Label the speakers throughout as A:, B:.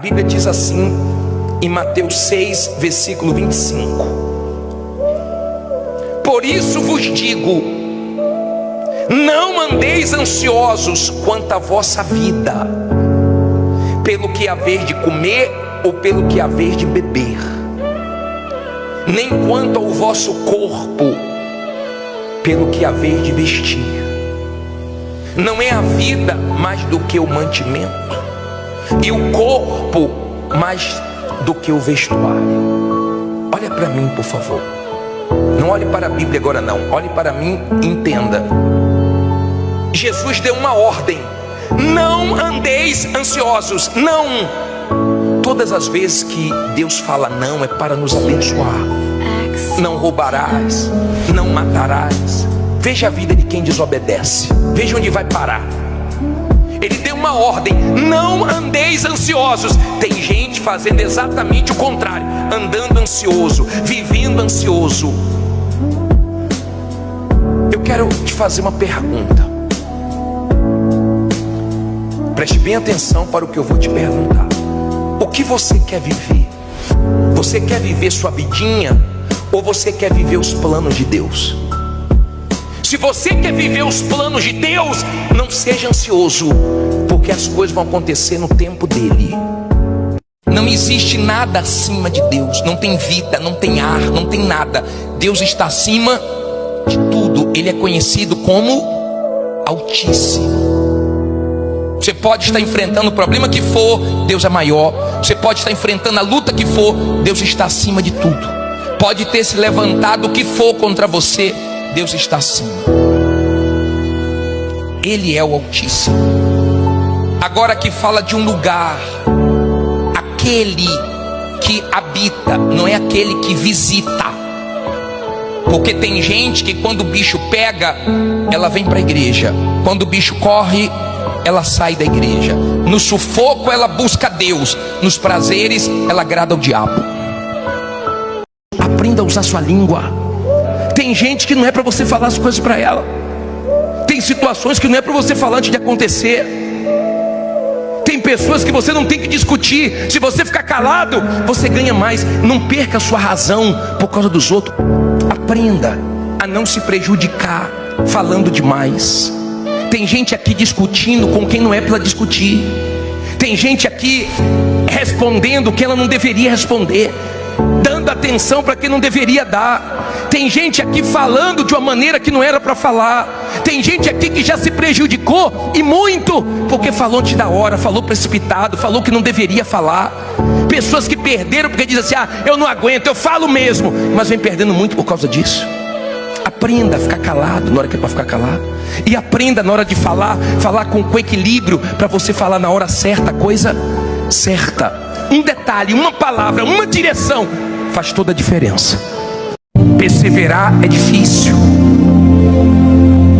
A: A Bíblia diz assim em Mateus 6, versículo 25: Por isso vos digo, não andeis ansiosos quanto à vossa vida, pelo que haver de comer ou pelo que haver de beber, nem quanto ao vosso corpo, pelo que haver de vestir. Não é a vida mais do que o mantimento, e o corpo mais do que o vestuário. Olha para mim, por favor. Não olhe para a Bíblia agora não. Olhe para mim e entenda. Jesus deu uma ordem: não andeis ansiosos. Não. Todas as vezes que Deus fala não, é para nos abençoar. Não roubarás, não matarás. Veja a vida de quem desobedece. Veja onde vai parar. Ele deu uma ordem: não andeis ansiosos. Tem gente fazendo exatamente o contrário, andando ansioso, vivendo ansioso. Eu quero te fazer uma pergunta. Preste bem atenção para o que eu vou te perguntar. O que você quer viver? Você quer viver sua vidinha, ou você quer viver os planos de Deus? Se você quer viver os planos de Deus, não seja ansioso, porque as coisas vão acontecer no tempo dele. Não existe nada acima de Deus. Não tem vida, não tem ar, não tem nada. Deus está acima de tudo. Ele é conhecido como Altíssimo. Você pode estar enfrentando o problema que for, Deus é maior. Você pode estar enfrentando a luta que for, Deus está acima de tudo. Pode ter se levantado o que for contra você, Deus está acima. Ele é o Altíssimo. Agora que fala de um lugar, aquele que habita, não é aquele que visita. Porque tem gente que quando o bicho pega, ela vem para a igreja. Quando o bicho corre, ela sai da igreja. No sufoco ela busca Deus, nos prazeres ela agrada ao diabo. Aprenda a usar sua língua. Tem gente que não é para você falar as coisas para ela. Tem situações que não é para você falar antes de acontecer. Tem pessoas que você não tem que discutir. Se você ficar calado, você ganha mais. Não perca a sua razão por causa dos outros. Aprenda a não se prejudicar falando demais. Tem gente aqui discutindo com quem não é para discutir. Tem gente aqui respondendo o que ela não deveria responder, dando atenção para quem não deveria dar. Tem gente aqui falando de uma maneira que não era para falar. Tem gente aqui que já se prejudicou, e muito, porque falou antes da hora, falou precipitado, falou que não deveria falar. Pessoas que perderam porque dizem assim: eu não aguento, eu falo mesmo, mas vem perdendo muito por causa disso. Aprenda a ficar calado na hora que é para ficar calado. E aprenda na hora de falar, falar com equilíbrio, para você falar na hora certa, a coisa certa. Um detalhe, uma palavra, uma direção faz toda a diferença. Perseverar é difícil.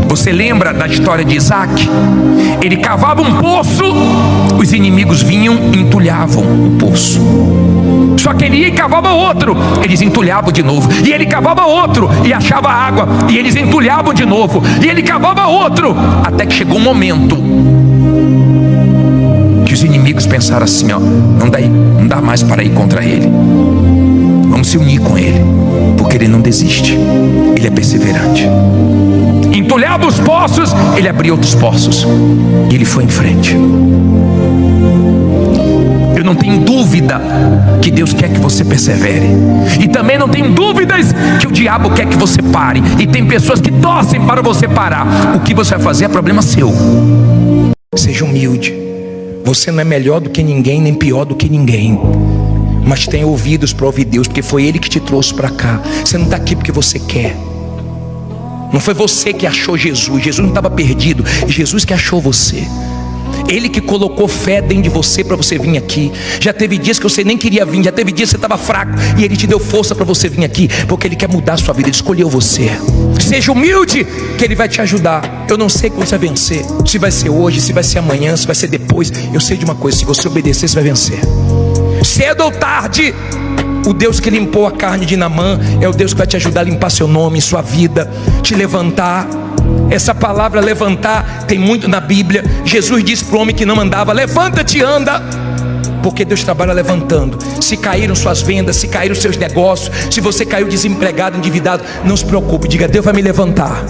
A: Você lembra da história de Isaac? Ele cavava um poço, os inimigos vinham e entulhavam o poço. Só que ele ia e cavava outro, eles entulhavam de novo. E ele cavava outro e achava água, e eles entulhavam de novo. E ele cavava outro, até que chegou um momento que os inimigos pensaram assim: ó, não dá mais para ir contra ele. Vamos se unir com ele, porque ele não desiste, ele é perseverante. Entulhava os poços, ele abria outros poços, e ele foi em frente. Eu não tenho dúvida que Deus quer que você persevere, e também não tenho dúvidas que o diabo quer que você pare. E tem pessoas que torcem para você parar. O que você vai fazer é problema seu. Seja humilde. Você não é melhor do que ninguém, nem pior do que ninguém, mas tenha ouvidos para ouvir Deus, porque foi Ele que te trouxe para cá. Você não está aqui porque você quer. Não foi você que achou Jesus. Jesus não estava perdido, Jesus que achou você. Ele que colocou fé dentro de você para você vir aqui. Já teve dias que você nem queria vir, já teve dias que você estava fraco, e Ele te deu força para você vir aqui, porque Ele quer mudar a sua vida. Ele escolheu você. Seja humilde, que Ele vai te ajudar. Eu não sei quando você vai vencer, se vai ser hoje, se vai ser amanhã, se vai ser depois. Eu sei de uma coisa: se você obedecer, você vai vencer. Cedo ou tarde, o Deus que limpou a carne de Naamã é o Deus que vai te ajudar a limpar seu nome, sua vida, te levantar. Essa palavra levantar tem muito na Bíblia. Jesus disse para o homem que não andava: levanta-te e anda. porque Deus trabalha levantando. Se caíram suas vendas, se caíram seus negócios, se você caiu desempregado, endividado, não se preocupe, diga: Deus vai me levantar.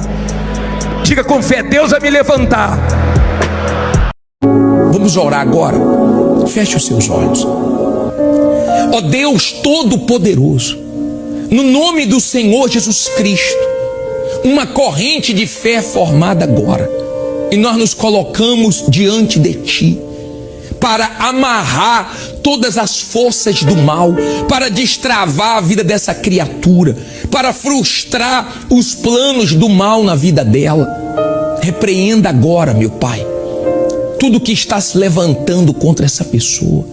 A: Diga com fé: Deus vai me levantar. Vamos orar agora. Feche os seus olhos. Ó Deus Todo-Poderoso, no nome do Senhor Jesus Cristo, uma corrente de fé formada agora, e nós nos colocamos diante de Ti, para amarrar todas as forças do mal, para destravar a vida dessa criatura, para frustrar os planos do mal na vida dela. Repreenda agora, meu Pai, tudo que está se levantando contra essa pessoa,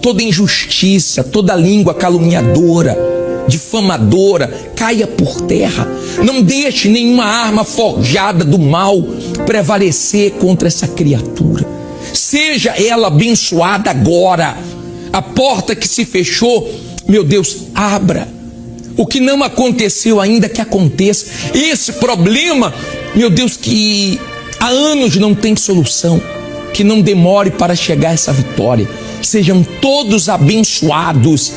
A: toda injustiça, toda língua caluniadora, difamadora, caia por terra. Não deixe nenhuma arma forjada do mal prevalecer contra essa criatura. Seja ela abençoada agora. A porta que se fechou, meu Deus, abra. O que não aconteceu ainda, que aconteça. Esse problema, meu Deus, que há anos não tem solução, que não demore para chegar a essa vitória. Sejam todos abençoados.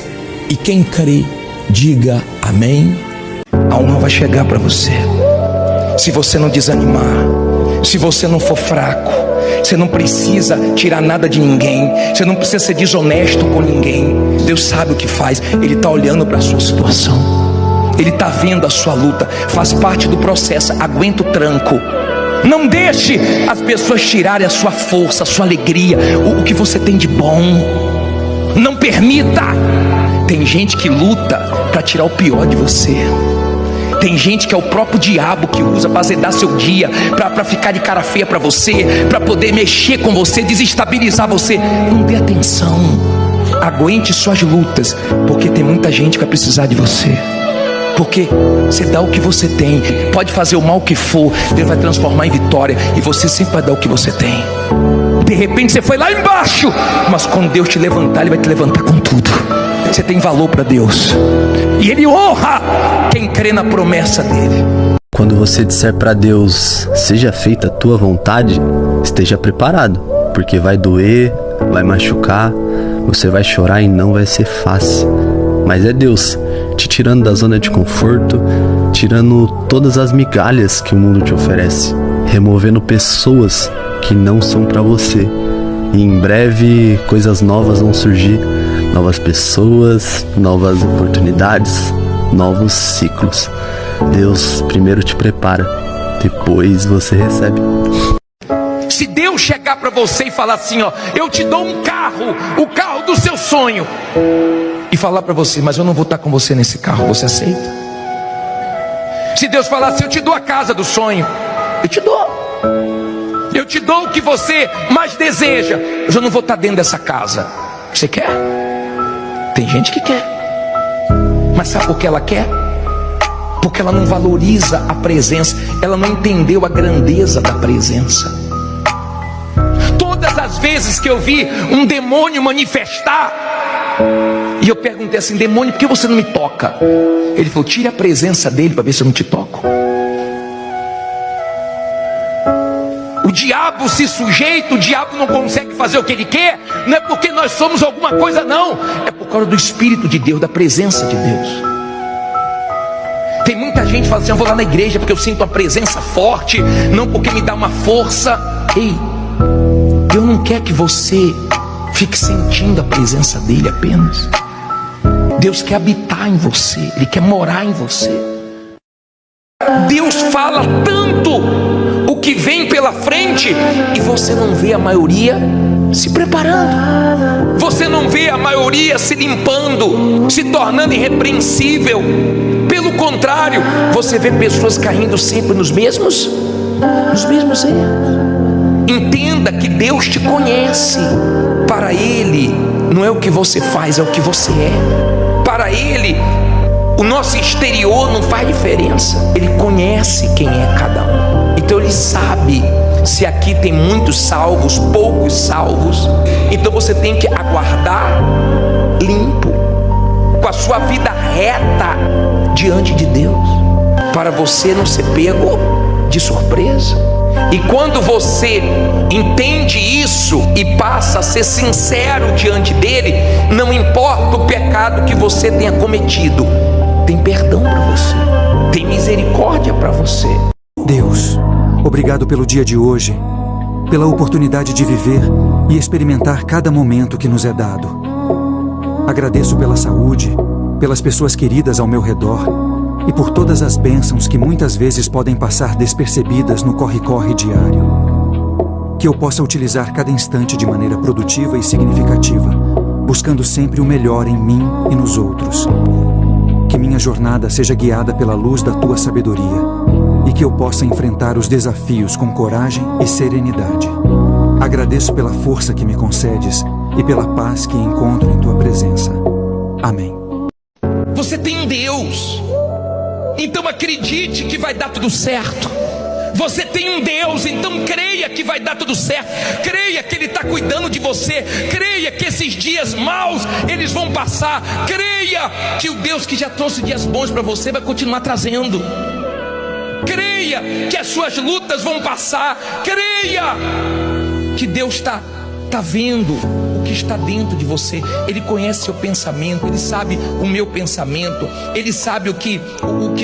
A: E quem crê, diga amém. A honra vai chegar para você. Se você não desanimar, se você não for fraco, você não precisa tirar nada de ninguém, você não precisa ser desonesto com ninguém. Deus sabe o que faz. Ele está olhando para a sua situação, Ele está vendo a sua luta, faz parte do processo. Aguenta o tranco. Não deixe as pessoas tirarem a sua força, a sua alegria, o que você tem de bom. Não permita. Tem gente que luta para tirar o pior de você. Tem gente que é o próprio diabo que usa para azedar seu dia, para ficar de cara feia para você, para poder mexer com você, desestabilizar você. Não dê atenção. Aguente suas lutas, porque tem muita gente que vai precisar de você. Porque você dá o que você tem. Pode fazer o mal que for, Deus vai transformar em vitória, e você sempre vai dar o que você tem. De repente você foi lá embaixo, mas quando Deus te levantar, Ele vai te levantar com tudo. Você tem valor para Deus, e Ele honra quem crê na promessa dEle.
B: Quando você disser para Deus: seja feita a tua vontade, esteja preparado, porque vai doer, vai machucar, você vai chorar e não vai ser fácil. Mas é Deus te tirando da zona de conforto, tirando todas as migalhas que o mundo te oferece, removendo pessoas que não são para você. E em breve coisas novas vão surgir, novas pessoas, novas oportunidades, novos ciclos. Deus primeiro te prepara, depois você recebe.
A: Se Deus chegar para você e falar assim, ó: eu te dou um carro, o carro do seu sonho, e falar para você: mas eu não vou estar com você nesse carro, você aceita? Se Deus falar assim: eu te dou a casa do sonho, eu te dou. Eu te dou o que você mais deseja, eu já não vou estar dentro dessa casa. Você quer? Tem gente que quer. Mas sabe por que ela quer? Porque ela não valoriza a presença. Ela não entendeu a grandeza da presença. Todas as vezes que eu vi um demônio manifestar, e eu perguntei assim: demônio, por que você não me toca? Ele falou: tire a presença dele para ver se eu não te toco. O diabo se sujeita, o diabo não consegue fazer o que ele quer, não é porque nós somos alguma coisa, não. É por causa do Espírito de Deus, da presença de Deus. Tem muita gente que fala assim: eu vou lá na igreja porque eu sinto uma presença forte, não porque me dá uma força. Ei, Deus não quer que você fique sentindo a presença dele apenas. Deus quer habitar em você, Ele quer morar em você. Deus fala tanto o que vem pela frente, e você não vê a maioria se preparando. Você não vê a maioria se limpando, se tornando irrepreensível. Pelo contrário, você vê pessoas caindo sempre nos mesmos erros. Entenda que Deus te conhece. Para Ele não é o que você faz, é o que você é. Para Ele o nosso exterior não faz diferença. Ele conhece quem é cada um. Então Ele sabe se aqui tem muitos salvos, poucos salvos. Então você tem que aguardar limpo, com a sua vida reta diante de Deus, para você não ser pego de surpresa. E quando você entende isso e passa a ser sincero diante dele, não importa o pecado que você tenha cometido, tem perdão para você, tem misericórdia para você.
C: Deus, obrigado pelo dia de hoje, pela oportunidade de viver e experimentar cada momento que nos é dado. Agradeço pela saúde, pelas pessoas queridas ao meu redor e por todas as bênçãos que muitas vezes podem passar despercebidas no corre-corre diário. Que eu possa utilizar cada instante de maneira produtiva e significativa, buscando sempre o melhor em mim e nos outros. Que minha jornada seja guiada pela luz da tua sabedoria e que eu possa enfrentar os desafios com coragem e serenidade. Agradeço pela força que me concedes e pela paz que encontro em tua presença. Amém.
A: Você tem um Deus, então acredite que vai dar tudo certo. Você tem um Deus, então creia que vai dar tudo certo. Creia que Ele está cuidando de você. Creia que esses dias maus, eles vão passar. Creia que o Deus que já trouxe dias bons para você vai continuar trazendo. Creia que as suas lutas vão passar. Creia que Deus está vendo o que está dentro de você. Ele conhece seu pensamento, Ele sabe o meu pensamento, Ele sabe o que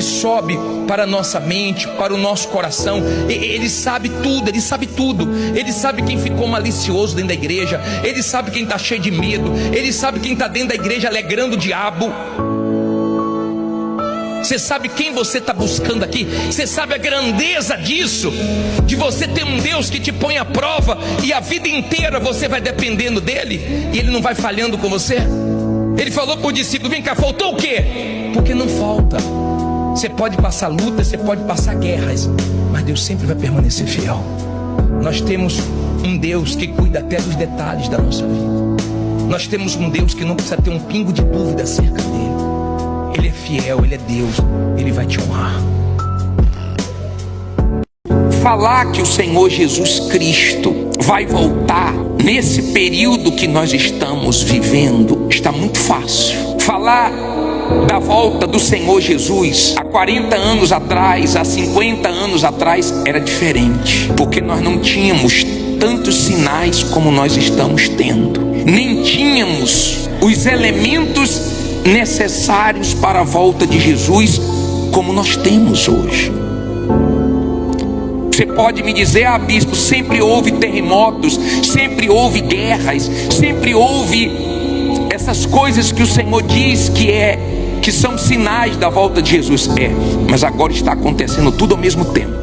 A: sobe para a nossa mente, para o nosso coração. Ele sabe tudo, Ele sabe tudo. Ele sabe quem ficou malicioso dentro da igreja, Ele sabe quem está cheio de medo, Ele sabe quem está dentro da igreja alegrando o diabo. Você sabe quem você está buscando aqui? Você sabe a grandeza disso? De você ter um Deus que te põe à prova e a vida inteira você vai dependendo dele e ele não vai falhando com você? Ele falou para o discípulo: vem cá, faltou o quê? Porque não falta. Você pode passar lutas, você pode passar guerras, mas Deus sempre vai permanecer fiel. Nós temos um Deus que cuida até dos detalhes da nossa vida. Nós temos um Deus que não precisa ter um pingo de dúvida acerca dele. Ele é fiel, Ele é Deus, Ele vai te honrar. Falar que o Senhor Jesus Cristo vai voltar nesse período que nós estamos vivendo está muito fácil. Falar da volta do Senhor Jesus há 40 anos atrás, há 50 anos atrás, era diferente, porque nós não tínhamos tantos sinais como nós estamos tendo, nem tínhamos os elementos necessários para a volta de Jesus como nós temos hoje. Você pode me dizer: ah, bispo, sempre houve terremotos, sempre houve guerras, sempre houve essas coisas que o Senhor diz que são sinais da volta de Jesus. Mas agora está acontecendo tudo ao mesmo tempo.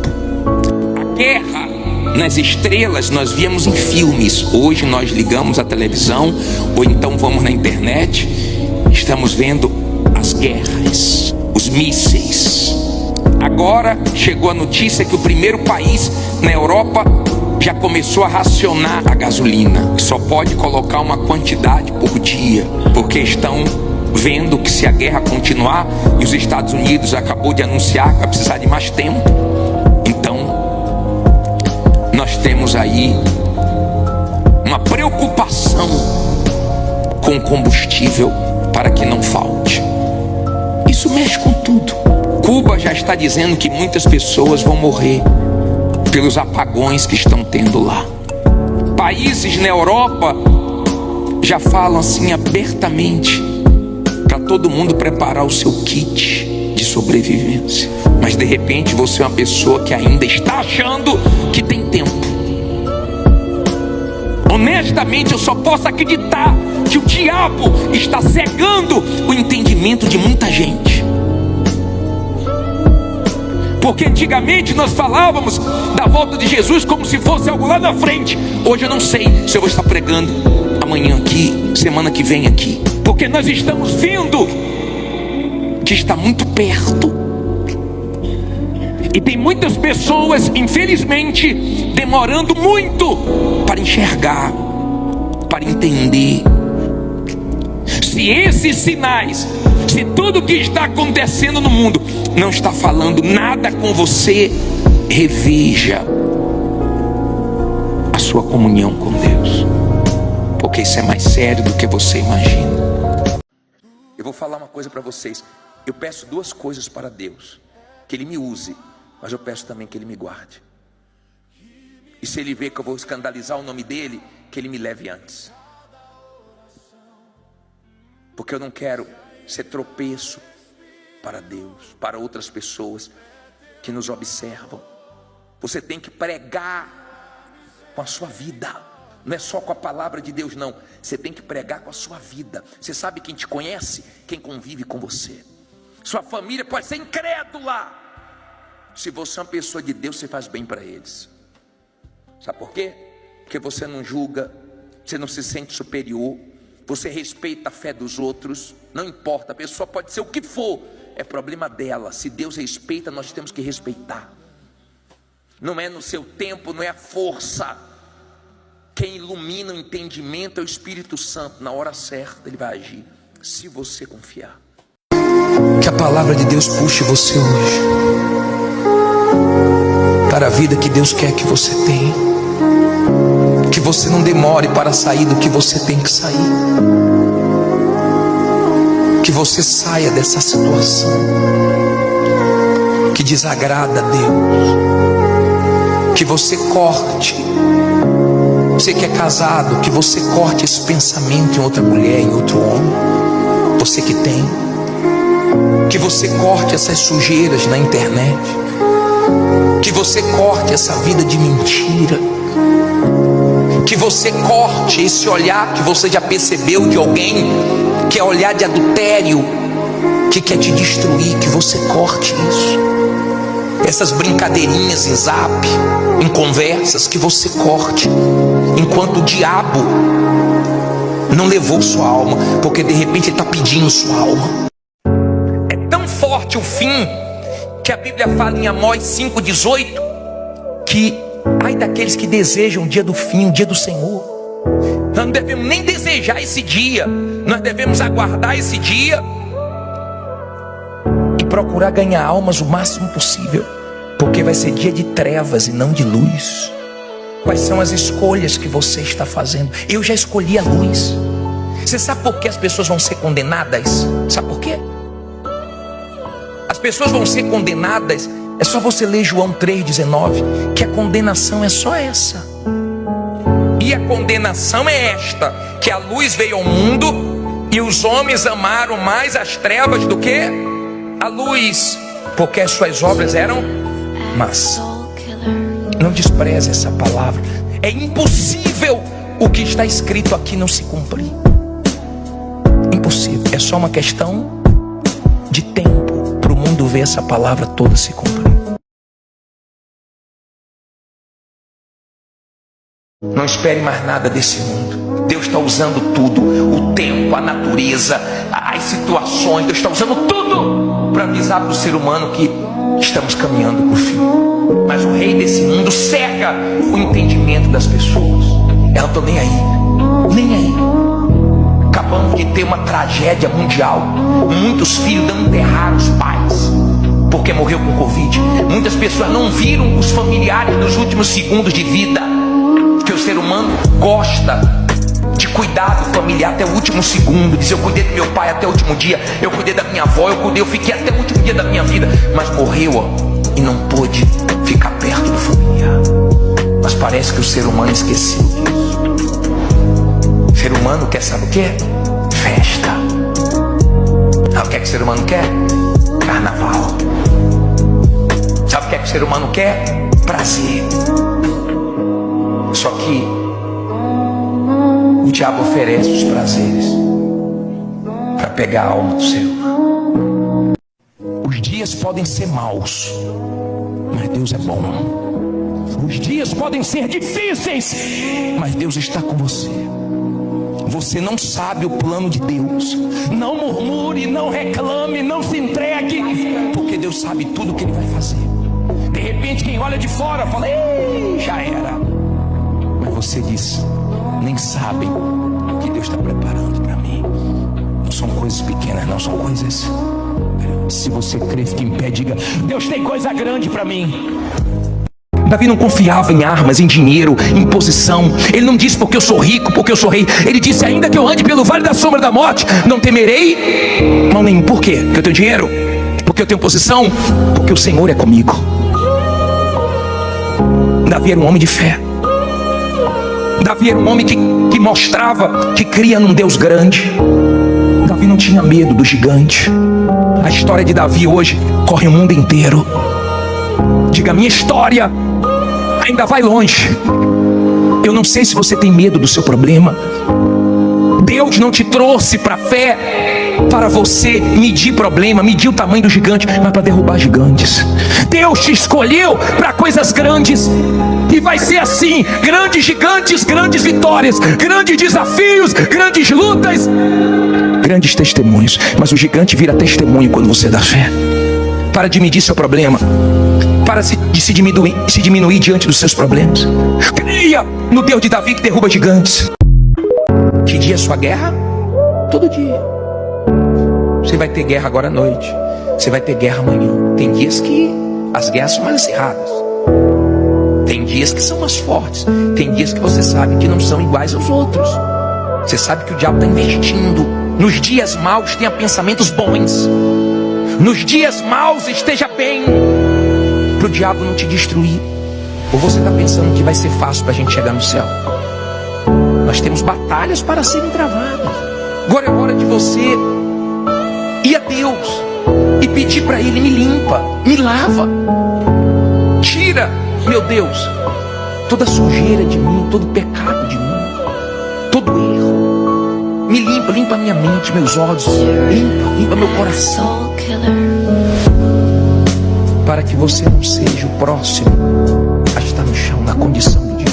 A: A guerra nas estrelas nós víamos em filmes, hoje nós ligamos a televisão ou então vamos na internet, estamos vendo as guerras, os mísseis. Agora chegou a notícia que o primeiro país na Europa já começou a racionar a gasolina. Só pode colocar uma quantidade por dia, porque estão vendo que se a guerra continuar, e os Estados Unidos acabou de anunciar que vai precisar de mais tempo, então nós temos aí uma preocupação com combustível para que não falte. Isso mexe com tudo. Cuba já está dizendo que muitas pessoas vão morrer pelos apagões que estão tendo lá. Países na Europa já falam assim abertamente para todo mundo preparar o seu kit de sobrevivência. Mas de repente você é uma pessoa que ainda está achando que tem tempo. Honestamente, eu só posso acreditar que o diabo está cegando o entendimento de muita gente. Porque antigamente nós falávamos da volta de Jesus como se fosse algo lá na frente. Hoje eu não sei se eu vou estar pregando amanhã aqui, semana que vem aqui, porque nós estamos vendo que está muito perto. E tem muitas pessoas, infelizmente, demorando muito para enxergar, para entender. Se esses sinais, se tudo que está acontecendo no mundo não está falando nada com você, reveja a sua comunhão com Deus, porque isso é mais sério do que você imagina. Eu vou falar uma coisa para vocês. Eu peço duas coisas para Deus: que Ele me use, mas eu peço também que Ele me guarde. E se ele vê que eu vou escandalizar o nome dele, que ele me leve antes. Porque eu não quero ser tropeço para Deus, para outras pessoas que nos observam. Você tem que pregar com a sua vida. Não é só com a palavra de Deus, não. Você tem que pregar com a sua vida. Você sabe quem te conhece? Quem convive com você. Sua família pode ser incrédula. Se você é uma pessoa de Deus, você faz bem para eles. Sabe por quê? Porque você não julga, você não se sente superior, você respeita a fé dos outros. Não importa, a pessoa pode ser o que for, é problema dela. Se Deus respeita, nós temos que respeitar. Não é no seu tempo, não é a força. Quem ilumina o entendimento é o Espírito Santo. Na hora certa ele vai agir, se você confiar. Que a palavra de Deus puxe você hoje para a vida que Deus quer que você tenha. Que você não demore para sair do que você tem que sair. Que você saia dessa situação que desagrada a Deus. Que você corte. Você que é casado, que você corte esse pensamento em outra mulher, em outro homem. Você que tem. Que você corte essas sujeiras na internet. Que você corte essa vida de mentira. Que você corte esse olhar que você já percebeu de alguém, que é olhar de adultério, que quer te destruir. Que você corte isso. Essas brincadeirinhas em zap, em conversas, que você corte. Enquanto o diabo não levou sua alma, porque de repente ele está pedindo sua alma. É tão forte o fim, que a Bíblia fala em Amós 5,18, que ai daqueles que desejam o dia do fim, o dia do Senhor. Nós não devemos nem desejar esse dia, nós devemos aguardar esse dia e procurar ganhar almas o máximo possível, porque vai ser dia de trevas e não de luz. Quais são as escolhas que você está fazendo? Eu já escolhi a luz. Você sabe por que as pessoas vão ser condenadas? Sabe por quê? As pessoas vão ser condenadas. É só você ler João 3,19, que a condenação é só essa. E a condenação é esta: que a luz veio ao mundo e os homens amaram mais as trevas do que a luz, porque as suas obras eram más. Não despreze essa palavra. É impossível o que está escrito aqui não se cumprir. Impossível. É só uma questão de tempo para o mundo ver essa palavra toda se cumprir. Não espere mais nada desse mundo. Deus está usando tudo. O tempo, a natureza, as situações. Deus está usando tudo para avisar para o ser humano que estamos caminhando para o fim. Mas o rei desse mundo cega o entendimento das pessoas. Elas estão nem aí. Nem aí. Acabamos de ter uma tragédia mundial. Muitos filhos não enterraram os pais porque morreu com Covid. Muitas pessoas não viram os familiares nos últimos segundos de vida. Porque o ser humano gosta de cuidar do familiar até o último segundo. Diz: eu cuidei do meu pai até o último dia, eu cuidei da minha avó, eu fiquei até o último dia da minha vida. Mas morreu, e não pôde ficar perto do familiar. Mas parece que o ser humano esqueceu disso. O ser humano quer, sabe o que? Festa. Sabe o que é que o ser humano quer? Carnaval. Sabe o que é que o ser humano quer? Prazer. Só que o diabo oferece os prazeres para pegar a alma do ser humano. Os dias podem ser maus, mas Deus é bom. Os dias podem ser difíceis, mas Deus está com você. Você não sabe o plano de Deus. Não murmure, não reclame, não se entregue, porque Deus sabe tudo o que Ele vai fazer. De repente quem olha de fora fala: ei, já era. Mas você diz: nem sabem o que Deus está preparando para mim. Não são coisas pequenas, não, são coisas grandes. Se você crê, fique em pé, diga: Deus tem coisa grande para mim. Davi não confiava em armas, em dinheiro, em posição. Ele não disse: porque eu sou rico, porque eu sou rei. Ele disse: ainda que eu ande pelo vale da sombra da morte, não temerei mal nenhum. Por quê? Porque eu tenho dinheiro? Porque eu tenho posição? Porque o Senhor é comigo. Davi era um homem de fé. Davi era um homem que mostrava que cria num Deus grande. Davi não tinha medo do gigante. A história de Davi hoje corre o mundo inteiro. Diga, minha história ainda vai longe. Eu não sei se você tem medo do seu problema. Deus não te trouxe para a fé para você medir problema, medir o tamanho do gigante, mas para derrubar gigantes. Deus te escolheu para coisas grandes. E vai ser assim: grandes gigantes, grandes vitórias, grandes desafios, grandes lutas, grandes testemunhos. Mas o gigante vira testemunho quando você dá fé. Para de medir seu problema. Para de se diminuir diante dos seus problemas. Creia no Deus de Davi que derruba gigantes. Que dia é sua guerra? Todo dia. Você vai ter guerra agora à noite. Você vai ter guerra amanhã. Tem dias que as guerras são mais acirradas. Tem dias que são mais fortes. Tem dias que você sabe que não são iguais aos outros. Você sabe que o diabo está investindo. Nos dias maus tenha pensamentos bons. Nos dias maus esteja bem, para o diabo não te destruir. Ou você está pensando que vai ser fácil para a gente chegar no céu? Nós temos batalhas para serem travadas. Agora é hora de você ir a Deus e pedir para Ele: me limpa, me lava, tira, meu Deus, toda sujeira de mim, todo pecado de mim, todo erro. Me limpa, limpa minha mente, meus olhos, limpa meu coração, para que você não seja o próximo a estar no chão, na condição do diabo.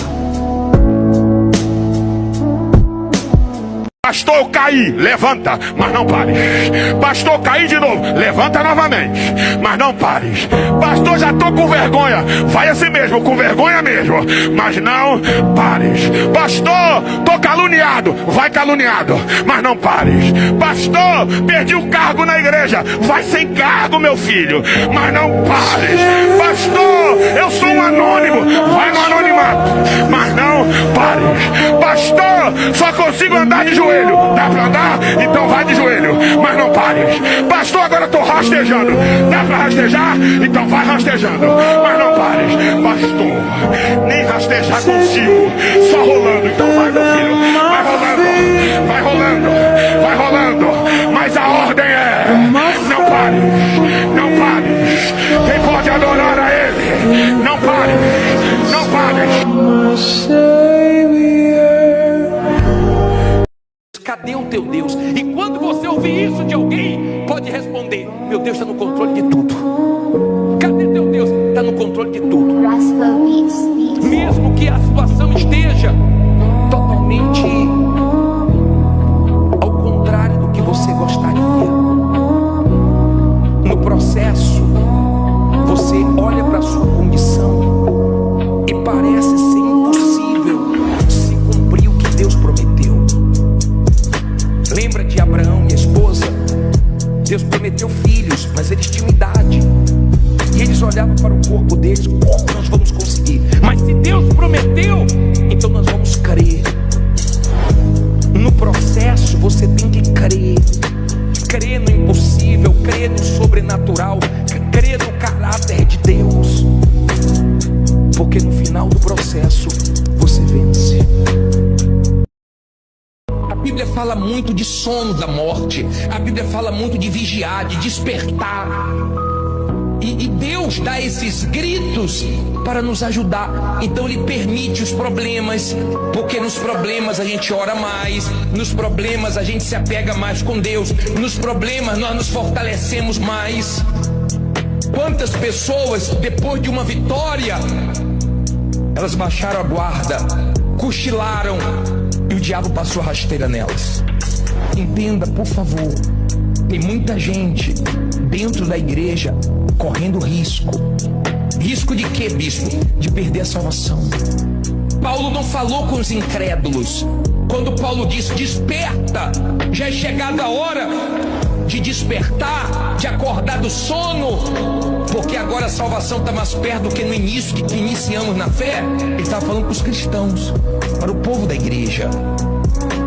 D: Pastor, eu caí, levanta, mas não pares. Pastor, caí de novo, levanta novamente, mas não pares. Pastor, já estou com vergonha, vai assim mesmo, com vergonha mesmo, mas não pares. Pastor, estou caluniado, vai caluniado, mas não pares. Pastor, perdi o cargo na igreja, vai sem cargo, meu filho, mas não pares. Pastor, eu sou um anônimo, vai no anonimato, mas não pares. Pastor, só consigo andar de joelho. Dá pra andar? Então vai de joelho, mas não pares. Pastor, agora estou rastejando. Dá pra rastejar? Então vai rastejando, mas não pares. Pastor, nem rastejar consigo, só rolando. Então vai, meu filho, vai rolando, vai rolando, vai rolando. Mas a ordem é: não pares, não pares. Quem pode adorar a Ele, não pares, não pares.
A: Cadê o teu Deus? E quando você ouvir isso de alguém, pode responder: meu Deus está no controle de tudo. Cadê teu Deus? Está no controle de tudo. Mesmo que a situação esteja totalmente ao contrário do que você gostaria, no processo você olha para a sua condição e parece ser impossível se cumprir o que Deus prometeu. Lembra de Abraão e a esposa? Deus prometeu filhos, mas eles tinham idade. E eles olhavam para o corpo deles: como nós vamos conseguir? Mas se Deus prometeu, então nós vamos crer. No processo você tem que crer. Crer no impossível, crer no sobrenatural, crer no caráter de Deus. Porque no final do processo você vence. A Bíblia fala muito de sono da morte. A Bíblia fala muito de vigiar, de despertar. E Deus dá esses gritos para nos ajudar. Então Ele permite os problemas, porque nos problemas a gente ora mais, nos problemas a gente se apega mais com Deus, nos problemas nós nos fortalecemos mais. Quantas pessoas, depois de uma vitória, elas baixaram a guarda, cochilaram, e o diabo passou a rasteira nelas. Entenda, por favor, tem muita gente dentro da igreja correndo risco. Risco de quê, bispo? De perder a salvação. Paulo não falou com os incrédulos. Quando Paulo disse: desperta, já é chegada a hora de despertar, de acordar do sono, porque agora a salvação está mais perto do que no início, que iniciamos na fé. Ele estava falando para os cristãos, para o povo da igreja.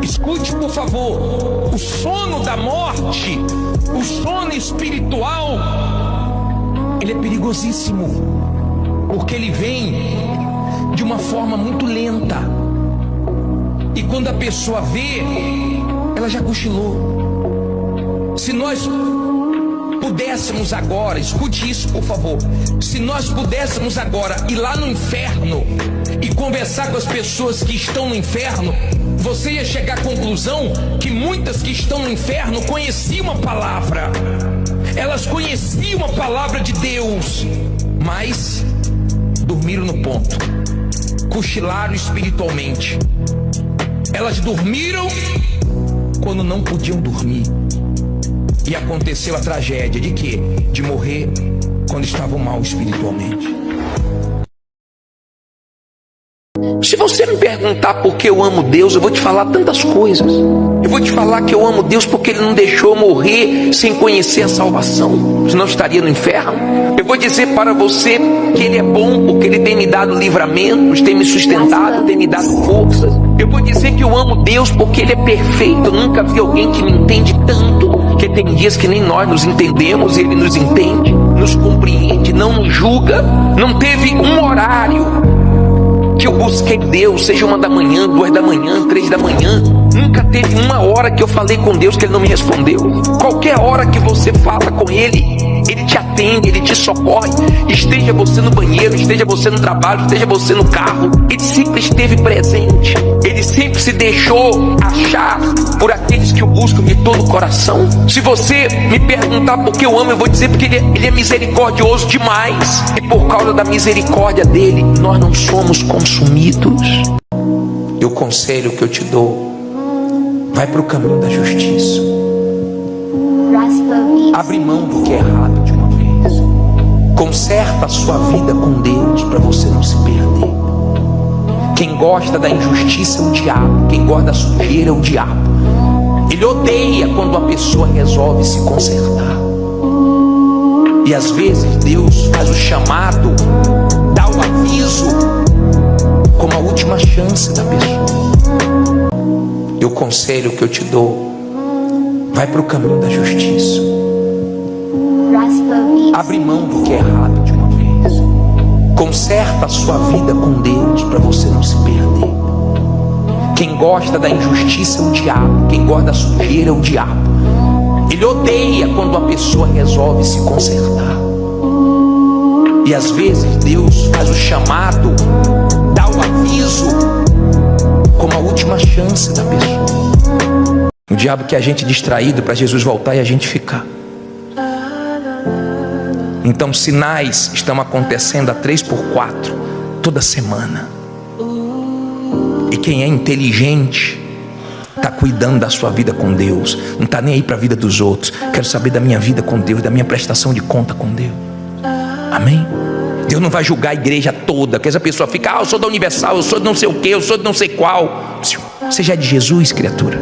A: Escute, por favor, o sono da morte, o sono espiritual, ele é perigosíssimo, porque ele vem de uma forma muito lenta. e quando a pessoa vê, ela já cochilou. Se nós pudéssemos agora, escute isso por favor, se nós pudéssemos agora ir lá no inferno e conversar com as pessoas que estão no inferno, você ia chegar à conclusão que muitas que estão no inferno conheciam a palavra, elas conheciam a palavra de Deus, mas dormiram no ponto, cochilaram espiritualmente. Elas dormiram quando não podiam dormir. E aconteceu a tragédia de quê? De morrer quando estavam mal espiritualmente. Se você me perguntar por que eu amo Deus, eu vou te falar tantas coisas. Eu vou te falar que eu amo Deus porque Ele não deixou eu morrer sem conhecer a salvação, senão estaria no inferno. Eu vou dizer para você que Ele é bom porque Ele tem me dado livramentos, tem me sustentado, tem me dado forças. Eu vou dizer que eu amo Deus porque Ele é perfeito. Eu nunca vi alguém que me entende tanto, que tem dias que nem nós nos entendemos, Ele nos entende, nos compreende, não nos julga. Não teve um horário que eu busquei Deus, seja 1 da manhã, 2 da manhã, 3 da manhã, nunca teve uma hora que eu falei com Deus que Ele não me respondeu. Qualquer hora que você fala com Ele, Ele te atende, Ele te socorre. Esteja você no banheiro, esteja você no trabalho, esteja você no carro, Ele sempre esteve presente. Ele sempre se deixou achar por aqueles que o buscam de todo o coração. Se você me perguntar por que eu amo, eu vou dizer porque Ele é misericordioso demais, e por causa da misericórdia dEle, nós não somos consumidos. E o conselho que eu te dou: vai para o caminho da justiça. Abre mão do que é errado de uma vez. Conserta a sua vida com Deus para você não se perder. Quem gosta da injustiça é o diabo. Quem gosta da sujeira é o diabo. Ele odeia quando a pessoa resolve se consertar. E às vezes Deus faz o chamado, dá o aviso como a última chance da pessoa. E o conselho que eu te dou: vai para o caminho da justiça. Abre mão do que é errado de uma vez. Conserta a sua vida com Deus para você não se perder. Quem gosta da injustiça é o diabo. Quem gosta da sujeira é o diabo. Ele odeia quando a pessoa resolve se consertar. E às vezes Deus faz o chamado, dá o aviso como a última chance da pessoa. O diabo quer a gente distraído para Jesus voltar e a gente ficar. Então sinais estão acontecendo a 3x4 toda semana. E quem é inteligente está cuidando da sua vida com Deus, não está nem aí para a vida dos outros. Quero saber da minha vida com Deus, da minha prestação de conta com Deus. Amém? Deus não vai julgar a igreja toda, que essa pessoa fica: eu sou da Universal, eu sou de não sei o que, eu sou de não sei qual. Você já é de Jesus, criatura.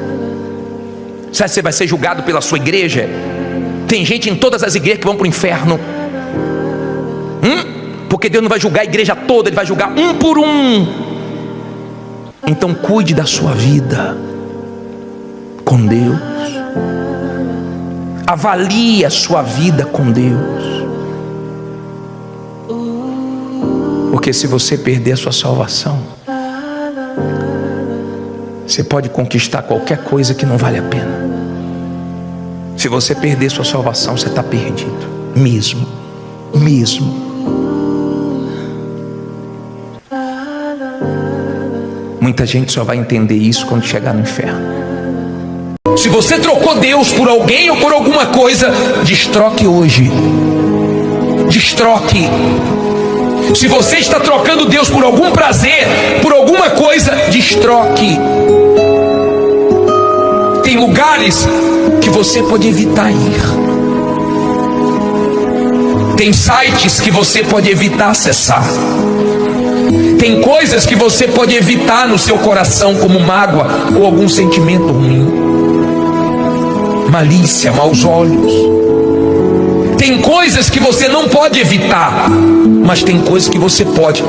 A: Sabe que você vai ser julgado pela sua igreja? Tem gente em todas as igrejas que vão para o inferno. Porque Deus não vai julgar a igreja toda, Ele vai julgar um por um. Então cuide da sua vida com Deus. Avalie a sua vida com Deus. Porque se você perder a sua salvação, você pode conquistar qualquer coisa que não vale a pena. Se você perder sua salvação, você está perdido. Mesmo. Muita gente só vai entender isso quando chegar no inferno. Se você trocou Deus por alguém ou por alguma coisa, destroque hoje. Destroque. Se você está trocando Deus por algum prazer, por alguma coisa, destroque. Tem lugares que você pode evitar ir. Tem sites que você pode evitar acessar. Tem coisas que você pode evitar no seu coração, como mágoa ou algum sentimento ruim, malícia, maus olhos. Tem coisas que você não pode evitar, mas tem coisas que você pode.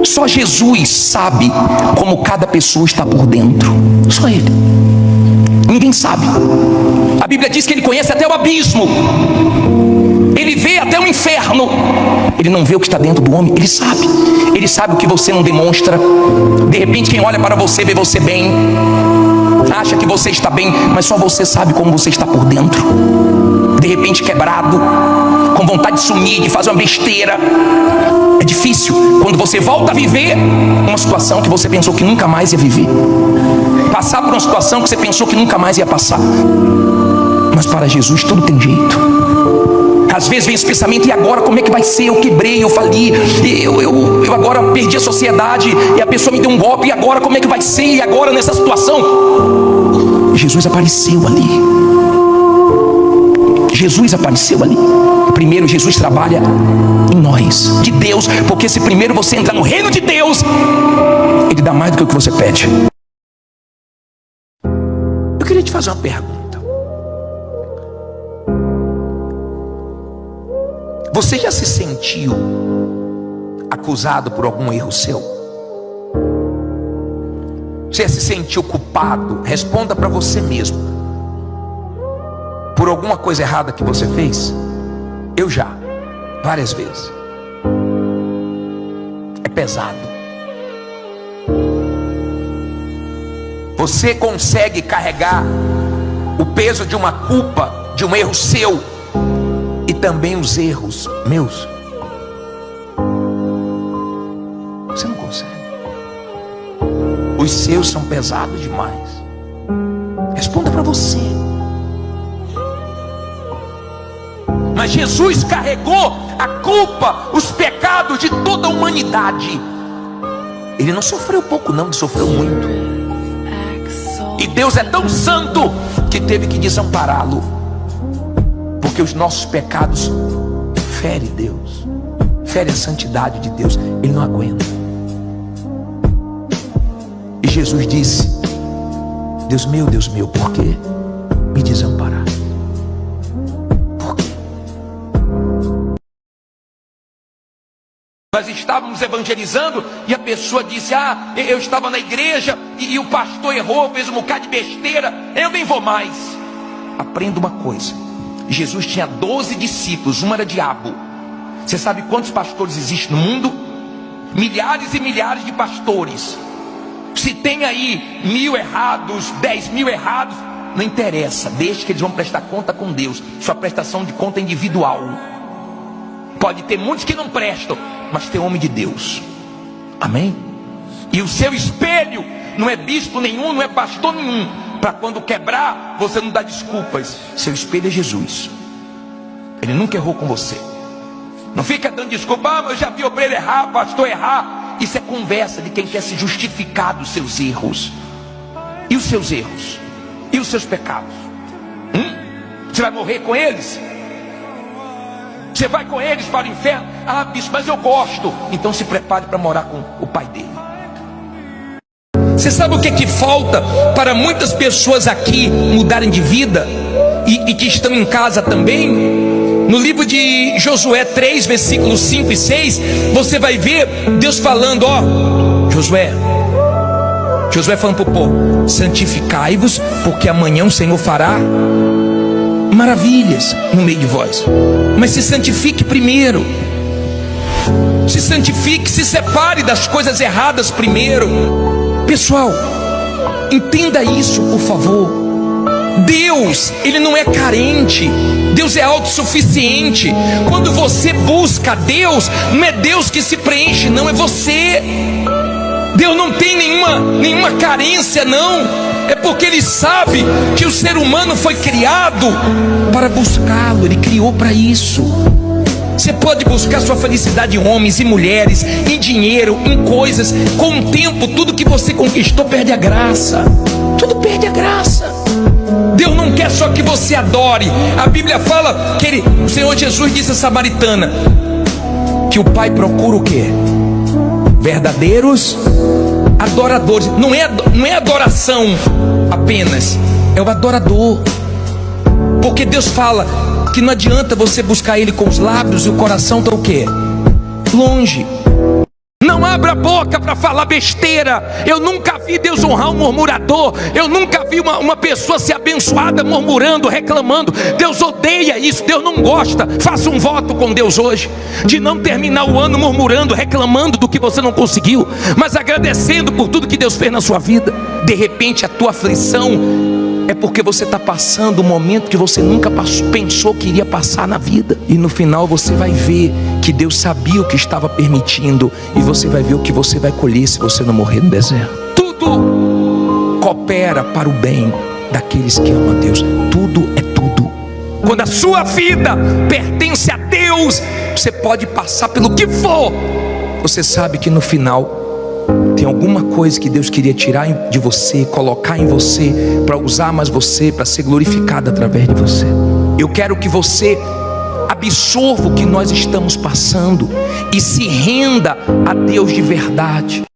A: Só Jesus sabe como cada pessoa está por dentro. Só Ele. Ninguém sabe. A Bíblia diz que Ele conhece até o abismo. Ele vê até o inferno. Ele não vê o que está dentro do homem, Ele sabe. Ele sabe o que você não demonstra. De repente quem olha para você vê você bem, acha que você está bem, mas só você sabe como você está por dentro. De repente quebrado, com vontade de sumir, de fazer uma besteira. É difícil quando você volta a viver uma situação que você pensou que nunca mais ia viver, passar por uma situação que você pensou que nunca mais ia passar. Mas para Jesus tudo tem jeito. Às vezes vem esse pensamento: e agora como é que vai ser? Eu quebrei, eu fali, eu agora perdi a sociedade, e a pessoa me deu um golpe, e agora como é que vai ser? E agora nessa situação? Jesus apareceu ali. Jesus apareceu ali. Primeiro Jesus trabalha em nós, de Deus, porque se primeiro você entrar no reino de Deus, Ele dá mais do que o que você pede. Eu queria te fazer uma pergunta. Você já se sentiu acusado por algum erro seu? Você já se sentiu culpado? Responda para você mesmo. Por alguma coisa errada que você fez? Eu já, várias vezes. É pesado. Você consegue carregar o peso de uma culpa, de um erro seu, e também os erros meus? Você não consegue. Os seus são pesados demais. Responda para você. Mas Jesus carregou a culpa, os pecados de toda a humanidade. Ele não sofreu pouco não, ele sofreu muito. E Deus é tão santo que teve que desampará-lo, porque os nossos pecados ferem Deus, ferem a santidade de Deus. Ele não aguenta. E Jesus disse: Deus meu, por que me desamparar? Por quê? Nós estávamos evangelizando e a pessoa disse: eu estava na igreja e o pastor errou, fez um bocado de besteira, eu nem vou mais. Aprenda uma coisa: Jesus tinha 12 discípulos, um era diabo. Você sabe quantos pastores existem no mundo? Milhares e milhares de pastores. Se tem aí 1000 errados, 10.000 errados, não interessa, deixa que eles vão prestar conta com Deus. Sua prestação de conta é individual. Pode ter muitos que não prestam, mas tem homem de Deus. Amém? E o seu espelho não é bispo nenhum, não é pastor nenhum, para quando quebrar, você não dá desculpas. Seu espelho é Jesus. Ele nunca errou com você. Não fica dando desculpa: mas eu já vi obreiro errar, pastor errar. Isso é conversa de quem quer se justificar dos seus erros. E os seus erros? E os seus pecados? Você vai morrer com eles? Você vai com eles para o inferno? Bispo, mas eu gosto. Então se prepare para morar com o pai dele. Você sabe o que é que falta para muitas pessoas aqui mudarem de vida e que estão em casa também? No livro de Josué 3, versículos 5 e 6, você vai ver Deus falando: Josué falando para o povo: santificai-vos, porque amanhã o Senhor fará maravilhas no meio de vós. Mas se santifique primeiro. Se santifique, se separe das coisas erradas primeiro. Pessoal, entenda isso, por favor. Deus, Ele não é carente. Deus é autossuficiente. Quando você busca Deus, não é Deus que se preenche, não, é você. Deus não tem nenhuma carência, não. É porque Ele sabe que o ser humano foi criado para buscá-lo. Ele criou para isso. Você pode buscar sua felicidade em homens e mulheres, em dinheiro, em coisas. Com o tempo, tudo que você conquistou perde a graça. Tudo perde a graça. Deus não quer só que você adore. A Bíblia fala que o Senhor Jesus disse à samaritana que o Pai procura o quê? Verdadeiros adoradores. Não é adoração apenas, é o adorador. Porque Deus fala que não adianta você buscar Ele com os lábios e o coração está o quê? Longe. Não abra a boca para falar besteira. Eu nunca vi Deus honrar um murmurador. Eu nunca vi uma pessoa ser abençoada murmurando, reclamando. Deus odeia isso, Deus não gosta. Faça um voto com Deus hoje, de não terminar o ano murmurando, reclamando do que você não conseguiu, mas agradecendo por tudo que Deus fez na sua vida. De repente a tua aflição é porque você está passando um momento que você nunca pensou que iria passar na vida. E no final você vai ver que Deus sabia o que estava permitindo. E você vai ver o que você vai colher se você não morrer no deserto. Tudo coopera para o bem daqueles que amam a Deus. Tudo é tudo. Quando a sua vida pertence a Deus, você pode passar pelo que for. Você sabe que no final tem alguma coisa que Deus queria tirar de você, colocar em você, para usar mais você, para ser glorificado através de você. Eu quero que você absorva o que nós estamos passando e se renda a Deus de verdade.